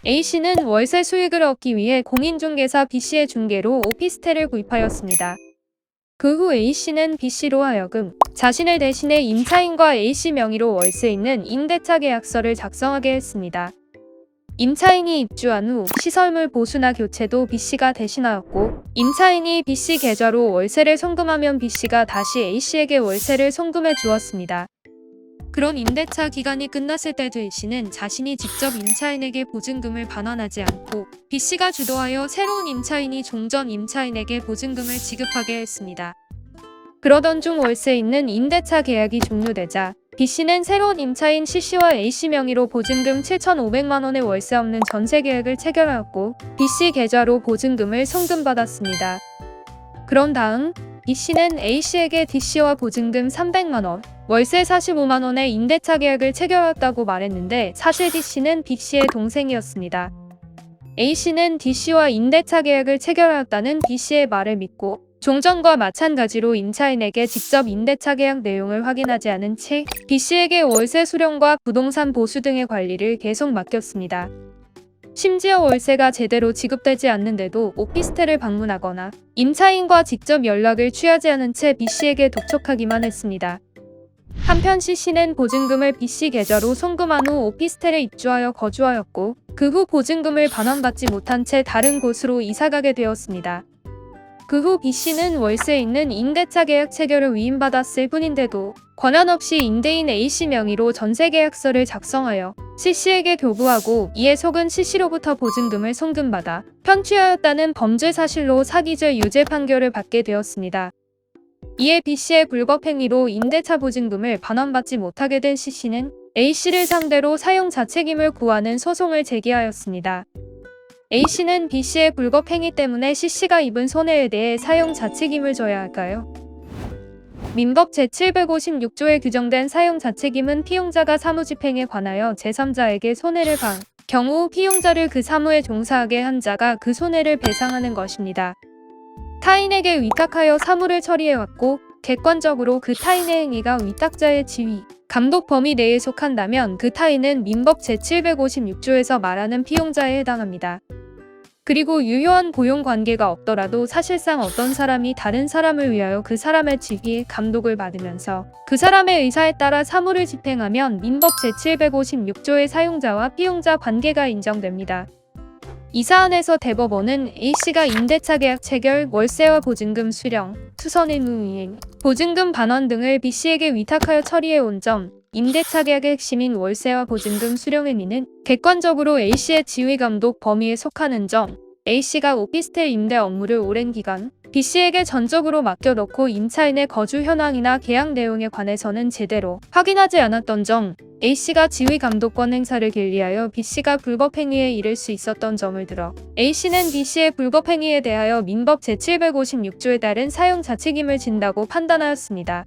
A씨는 월세 수익을 얻기 위해 공인중개사 B씨의 중개로 오피스텔을 구입하였습니다. 그 후 A씨는 B씨로 하여금 자신을 대신해 임차인과 A씨 명의로 월세 있는 임대차 계약서를 작성하게 했습니다. 임차인이 입주한 후 시설물 보수나 교체도 B씨가 대신하였고, 임차인이 B씨 계좌로 월세를 송금하면 B씨가 다시 A씨에게 월세를 송금해 주었습니다. 그런 임대차 기간이 끝났을 때도 A씨는 자신이 직접 임차인에게 보증금을 반환하지 않고 B씨가 주도하여 새로운 임차인이 종전 임차인에게 보증금을 지급하게 했습니다. 그러던 중 월세 있는 임대차 계약이 종료되자 B씨는 새로운 임차인 C씨와 A씨 명의로 보증금 7,500만 원의 월세 없는 전세 계약을 체결하였고, B씨 계좌로 보증금을 송금받았습니다. 그런 다음 B씨는 A씨에게 D씨와 보증금 300만 원, 월세 45만 원의 임대차 계약을 체결하였다고 말했는데, 사실 D씨는 B씨의 동생이었습니다. A씨는 D씨와 임대차 계약을 체결하였다는 B씨의 말을 믿고 종전과 마찬가지로 임차인에게 직접 임대차 계약 내용을 확인하지 않은 채 B씨에게 월세 수령과 부동산 보수 등의 관리를 계속 맡겼습니다. 심지어 월세가 제대로 지급되지 않는데도 오피스텔을 방문하거나 임차인과 직접 연락을 취하지 않은 채 B씨에게 독촉하기만 했습니다. 한편 C씨는 보증금을 B씨 계좌로 송금한 후 오피스텔에 입주하여 거주하였고, 그 후 보증금을 반환받지 못한 채 다른 곳으로 이사가게 되었습니다. 그 후 B씨는 월세 있는 임대차 계약 체결을 위임받았을 뿐인데도 권한 없이 임대인 A씨 명의로 전세계약서를 작성하여 C씨에게 교부하고, 이에 속은 C씨로부터 보증금을 송금받아 편취하였다는 범죄 사실로 사기죄 유죄 판결을 받게 되었습니다. 이에 B씨의 불법 행위로 임대차 보증금을 반환받지 못하게 된 C씨는 A씨를 상대로 사용자 책임을 구하는 소송을 제기하였습니다. A씨는 B씨의 불법 행위 때문에 C씨가 입은 손해에 대해 사용자 책임을 져야 할까요? 민법 제756조에 규정된 사용자 책임은 피용자가 사무집행에 관하여 제3자에게 손해를 방 경우 피용자를 그 사무에 종사하게 한 자가 그 손해를 배상하는 것입니다. 타인에게 위탁하여 사무를 처리해왔고, 객관적으로 그 타인의 행위가 위탁자의 지위, 감독 범위 내에 속한다면 그 타인은 민법 제756조에서 말하는 피용자에 해당합니다. 그리고 유효한 고용관계가 없더라도 사실상 어떤 사람이 다른 사람을 위하여 그 사람의 지위, 감독을 받으면서 그 사람의 의사에 따라 사무를 집행하면 민법 제756조의 사용자와 피용자 관계가 인정됩니다. 이 사안에서 대법원은 A씨가 임대차 계약 체결, 월세와 보증금 수령, 수선 의무 이행, 보증금 반환 등을 B씨에게 위탁하여 처리해온 점, 임대차 계약의 핵심인 월세와 보증금 수령 행위는 객관적으로 A씨의 지위 감독 범위에 속하는 점, A씨가 오피스텔 임대 업무를 오랜 기간 B씨에게 전적으로 맡겨놓고 임차인의 거주 현황이나 계약 내용에 관해서는 제대로 확인하지 않았던 점, A씨가 지위 감독권 행사를 게을리하여 B씨가 불법 행위에 이를 수 있었던 점을 들어 A씨는 B씨의 불법 행위에 대하여 민법 제756조에 따른 사용자 책임을 진다고 판단하였습니다.